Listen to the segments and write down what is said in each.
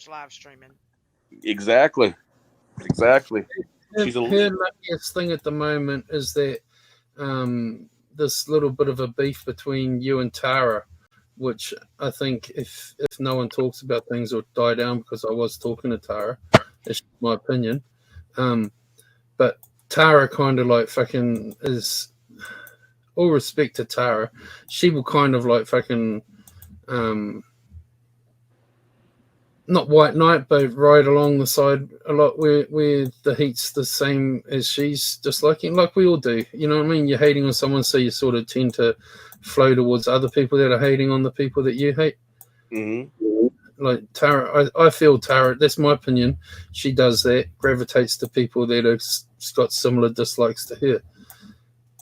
live streaming. Exactly. Exactly. She's Her luckiest thing at the moment is that this little bit of a beef between you and Tara, which I think if no one talks about things, will die down because I was talking to Tara. That's my opinion. But Tara kind of like fucking is, all respect to Tara, she will kind of like fucking not white knight, but ride along the side a lot where the heat's the same as she's disliking, like we all do. You know what I mean? You're hating on someone, so you sort of tend to flow towards other people that are hating on the people that you hate. Mm-hmm. Like Tara, I feel Tara, that's my opinion, she does that, gravitates to people that have got similar dislikes to her.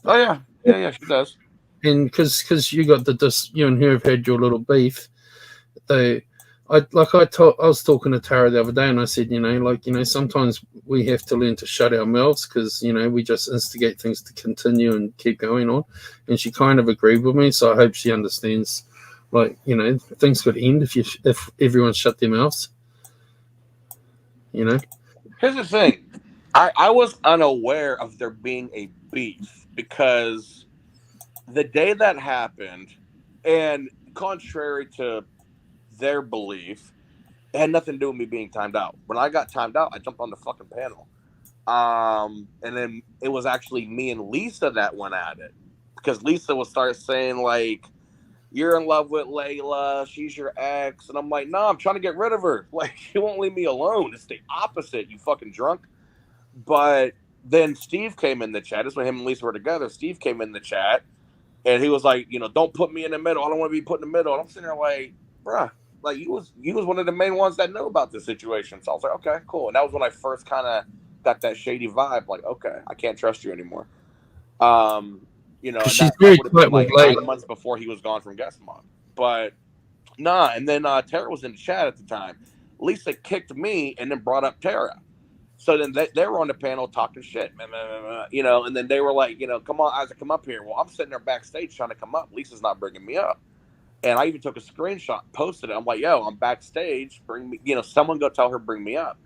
Oh, yeah. Yeah, she does. And because you got you and her have had your little beef, I was talking to Tara the other day, and I said, sometimes we have to learn to shut our mouths because, we just instigate things to continue and keep going on. And she kind of agreed with me, so I hope she understands, things could end if everyone shut their mouths. Here's the thing. I was unaware of there being a beef because the day that happened, and contrary to their belief, it had nothing to do with me being timed out. When I got timed out, I jumped on the fucking panel. And then it was actually me and Lisa that went at it. Because Lisa would start saying, like, you're in love with Layla, she's your ex. And I'm like, no, I'm trying to get rid of her. Like, she won't leave me alone. It's the opposite, you fucking drunk. But then Steve came in the chat. This is when him and Lisa were together. Steve came in the chat. And he was like, don't put me in the middle. I don't want to be put in the middle. And I'm sitting there like, bruh. Like, you was one of the main ones that know about this situation. So I was like, okay, cool. And that was when I first kind of got that shady vibe. Like, okay, I can't trust you anymore. And she's that very would have been like tight 9 months before he was gone from Guest Mod. But nah, and then Tara was in the chat at the time. Lisa kicked me and then brought up Tara. So then they were on the panel talking shit, and then they were like, come on, Isaac, come up here. Well, I'm sitting there backstage trying to come up. Lisa's not bringing me up. And I even took a screenshot, posted it. I'm like, yo, I'm backstage. Bring me, someone go tell her, bring me up.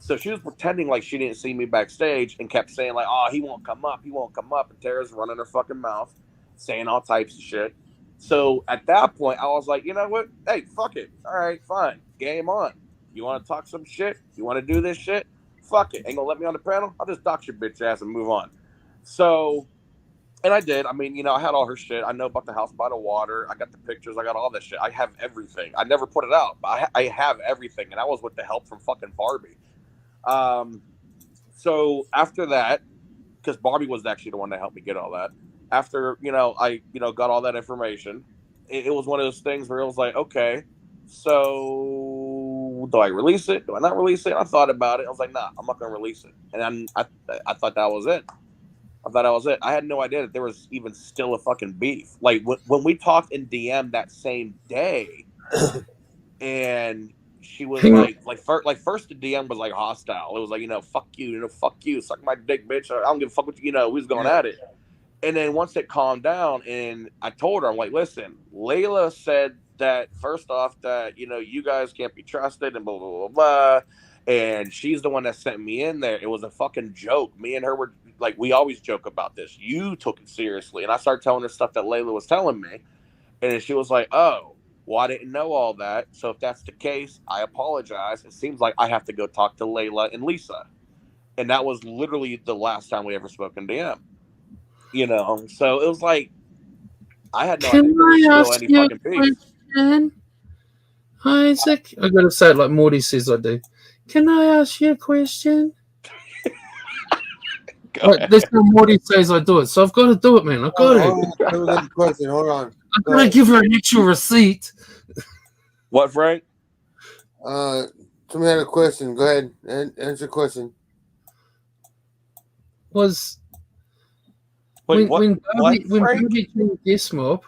So she was pretending like she didn't see me backstage and kept saying, like, oh, he won't come up. He won't come up. And Tara's running her fucking mouth, saying all types of shit. So at that point, I was like, you know what? Hey, fuck it. All right, fine. Game on. You want to talk some shit? You want to do this shit? Fuck it. Ain't going to let me on the panel? I'll just dox your bitch ass and move on. So... And I did. I mean, I had all her shit. I know about the house by the water. I got the pictures. I got all that shit. I have everything. I never put it out, but I have everything. And I was with the help from fucking Barbie. So after that, because Barbie was actually the one that helped me get all that. After, I, got all that information, it was one of those things where it was like, okay, so do I release it? Do I not release it? I thought about it. I was like, nah, I'm not going to release it. And then I thought that was it. I had no idea that there was even still a fucking beef. Like when we talked in DM that same day, and she was first the DM was like hostile. It was like, fuck you, suck my dick, bitch. I don't give a fuck what we was going at it. And then once it calmed down, and I told her, I'm like, listen, Layla said that first off that you guys can't be trusted and blah blah blah blah. And she's the one that sent me in there. It was a fucking joke. Me and her were like, we always joke about this. You took it seriously. And I started telling her stuff that Layla was telling me. And then she was like, oh, well, I didn't know all that. So if that's the case, I apologize. It seems like I have to go talk to Layla and Lisa. And that was literally the last time we ever spoke in DM. So it was like, I had no idea there was still any fucking beef. Isaac, I gotta say it like Morty says I do. Can I ask you a question? That's how Morty says I do it, so I've got to do it, man. I've got to. Question. Hold on. I'm gonna give her an actual receipt. What, Frank? Somebody had a question. Go ahead and answer the question. Was Wait, when Barbie joined Guest Mob.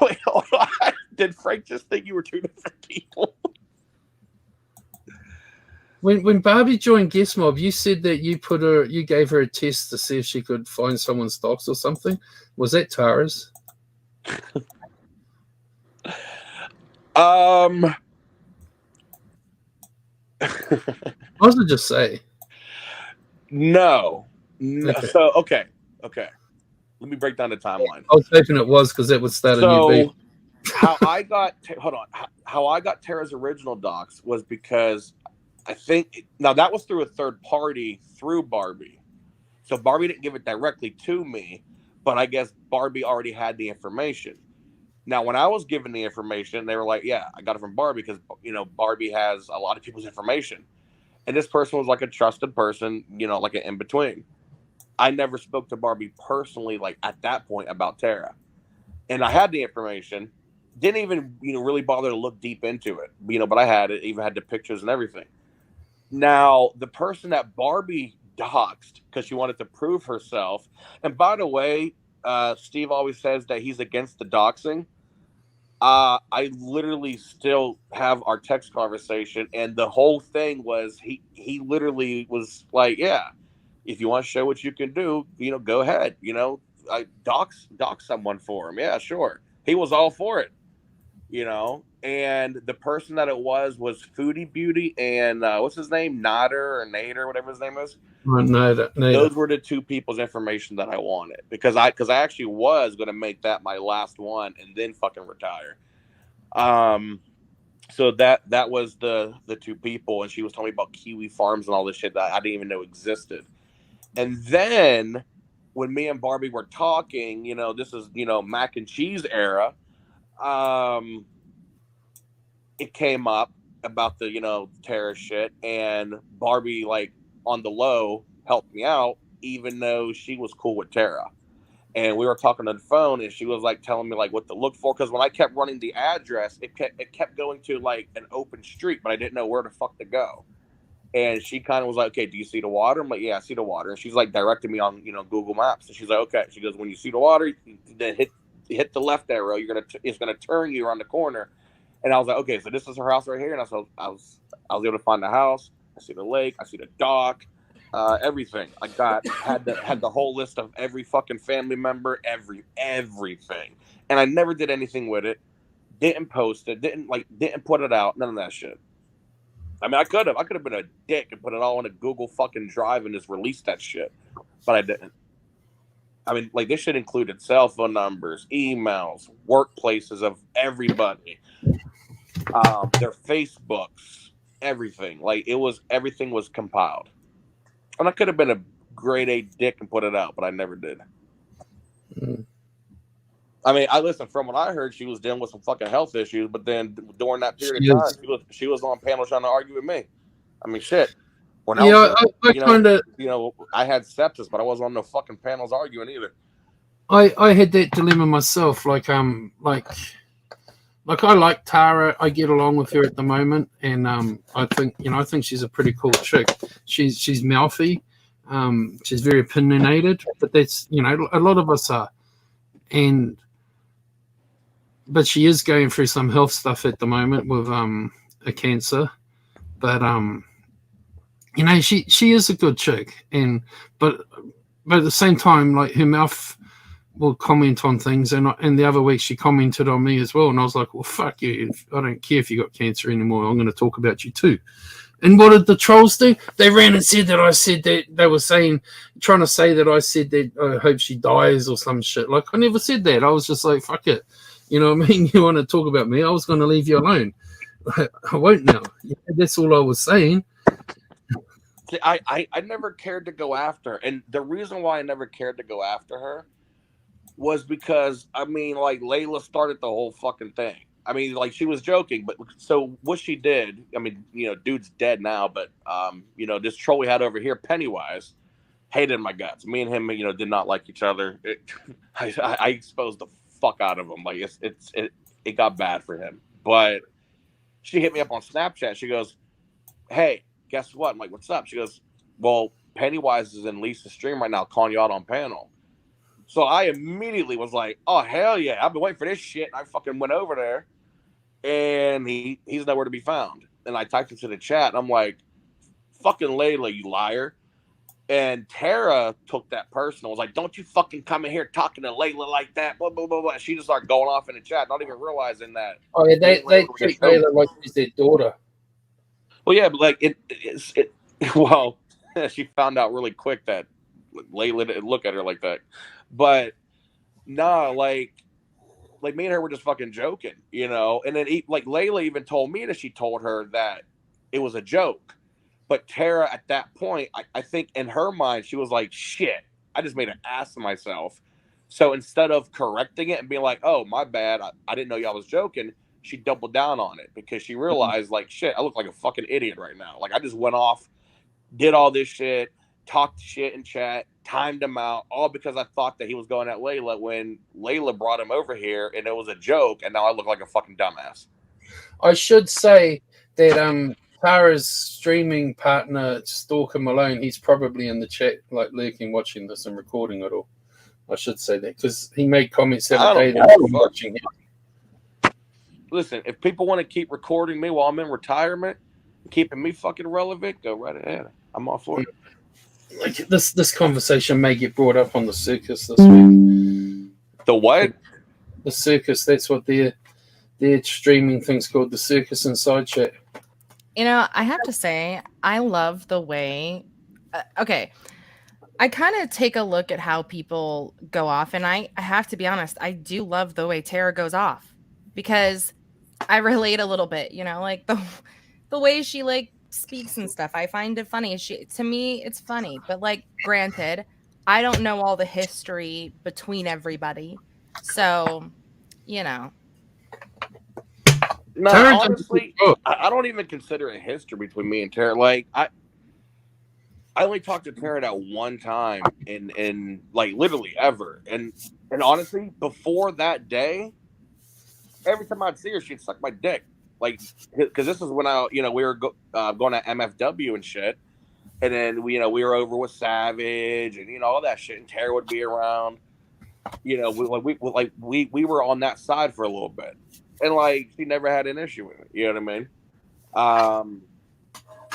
Wait, hold on. Did Frank just think you were two different people? When Barbie joined Guest Mob, you said that you gave her a test to see if she could find someone's docs or something. Was that Tara's? What does it just say? No. Okay. So okay. Let me break down the timeline. I was hoping it was because that would start a new beat. How I got how I got Tara's original docs was because I think now that was through a third party through Barbie. So Barbie didn't give it directly to me, but I guess Barbie already had the information. Now, when I was given the information, they were like, "Yeah, I got it from Barbie because Barbie has a lot of people's information." And this person was like a trusted person, like an in between. I never spoke to Barbie personally, like at that point about Tara, and I had the information. Didn't even really bother to look deep into it, but I had it. Even had the pictures and everything. Now, the person that Barbie doxed because she wanted to prove herself, and by the way, Steve always says that he's against the doxing. I literally still have our text conversation, and the whole thing was he literally was like, "Yeah, if you want to show what you can do, go ahead. I dox someone for him. Yeah, sure." He was all for it. And the person that it was Foodie Beauty and what's his name, Nader, whatever his name is. Nader. Those were the two people's information that I wanted because I actually was going to make that my last one and then fucking retire. So that was the two people, and she was telling me about Kiwi Farms and all this shit that I didn't even know existed. And then when me and Barbie were talking, this is mac and cheese era. It came up about the Tara shit, and Barbie, like, on the low helped me out, even though she was cool with Tara. And we were talking on the phone, and she was like telling me like what to look for, because when I kept running the address, it kept going to like an open street, but I didn't know where the fuck to go. And she kind of was like, "Okay, do you see the water?" I'm like, "Yeah, I see the water." And she's like directing me on Google Maps, and she's like, "Okay." She goes, "When you see the water, then hit the left arrow. It's gonna turn you around the corner." And I was like, "Okay, so this is her house right here." And I was able to find the house. I see the lake. I see the dock. Everything. I had the whole list of every fucking family member, everything. And I never did anything with it. Didn't post it. Didn't put it out. None of that shit. I mean, I could have been a dick and put it all in a Google fucking Drive and just released that shit, but I didn't. I mean, like, this shit included cell phone numbers, emails, workplaces of everybody, their Facebooks, everything. Like, everything was compiled. And I could have been a grade A dick and put it out, but I never did. I mean, from what I heard, she was dealing with some fucking health issues, but then during that period of time, she was on panel trying to argue with me. I mean, shit. When I had sepsis, but I wasn't on no fucking panels arguing either. I had that dilemma myself. Like I like Tara. I get along with her at the moment, and I think she's a pretty cool chick. She's mouthy, she's very opinionated, but that's a lot of us are, but she is going through some health stuff at the moment with a cancer, but she is a good chick, but at the same time, like, her mouth will comment on things, and the other week she commented on me as well, and I was like, well, fuck you, I don't care if you got cancer anymore, I'm going to talk about you too. And what did the trolls do? They ran and said that I said that. They were trying to say that I said that I hope she dies or some shit. Like, I never said that. I was just like, fuck it, you know what I mean? You want to talk about me, I was going to leave you alone. I won't now. That's all I was saying. I never cared to go after her. And the reason why I never cared to go after her was because, I mean, like, Layla started the whole fucking thing. I mean, like, she was joking, but so what she did, I mean, dude's dead now, but, this troll we had over here, Pennywise, hated my guts. Me and him, did not like each other. I exposed the fuck out of him. Like, it got bad for him. But she hit me up on Snapchat. She goes, "Hey, guess what?" I'm like, "What's up?" She goes, "Well, Pennywise is in Lisa's stream right now, calling you out on panel." So I immediately was like, "Oh, hell yeah, I've been waiting for this shit." I fucking went over there, and he's nowhere to be found. And I typed into the chat, and I'm like, "Fucking Layla, you liar." And Tara took that personal. Was like, "Don't you fucking come in here talking to Layla like that." Blah, blah, blah, blah. She just started going off in the chat, not even realizing that. Oh, yeah, they treat Layla like she's their daughter. Well, yeah, but like it. Well, she found out really quick that Layla didn't look at her like that. But nah, like me and her were just fucking joking, you know. And then like Layla even told me that she told her that it was a joke. But Tara at that point, I think in her mind, she was like, shit, I just made an ass of myself. So instead of correcting it and being like, oh, my bad, I didn't know y'all was joking, she doubled down on it because she realized, like, shit, I look like a fucking idiot right now. Like, I just went off, did all this shit, talked shit in chat, timed him out, all because I thought that he was going at Layla when Layla brought him over here and it was a joke, and now I look like a fucking dumbass. I should say that Tara's streaming partner, Stalker Malone, he's probably in the chat, like lurking, watching this and recording it all. I should say that because he made comments the other day that I'm watching him. Listen, if people want to keep recording me while I'm in retirement, keeping me fucking relevant, go right ahead. I'm all for it. Like this conversation may get brought up on the circus this week. The what? The circus. That's what their streaming thing's called, the Circus Inside Chat. You know, I have to say, I love the way. Okay, I kind of take a look at how people go off, and I have to be honest, I do love the way Tara goes off because I relate a little bit. You know, like the way she like speaks and stuff. I find it funny. To me, it's funny, but like, granted, I don't know all the history between everybody, so you know. No, honestly, I don't even consider it history between me and Tara. Like, I only talked to Tara that one time in like literally ever. And honestly, before that day, every time I'd see her, she'd suck my dick. Like, because this is when we were going to MFW and shit. And then we were over with Savage and all that shit. And Tara would be around. We were on that side for a little bit. And like, she never had an issue with it. You know what I mean?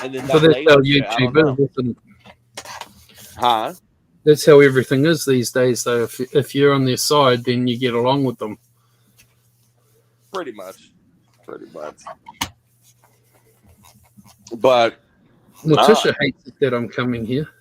And then that's how YouTube is. Huh? That's how everything is these days. Though, if you're on their side, then you get along with them. Pretty much. But Letitia hates it that I'm coming here.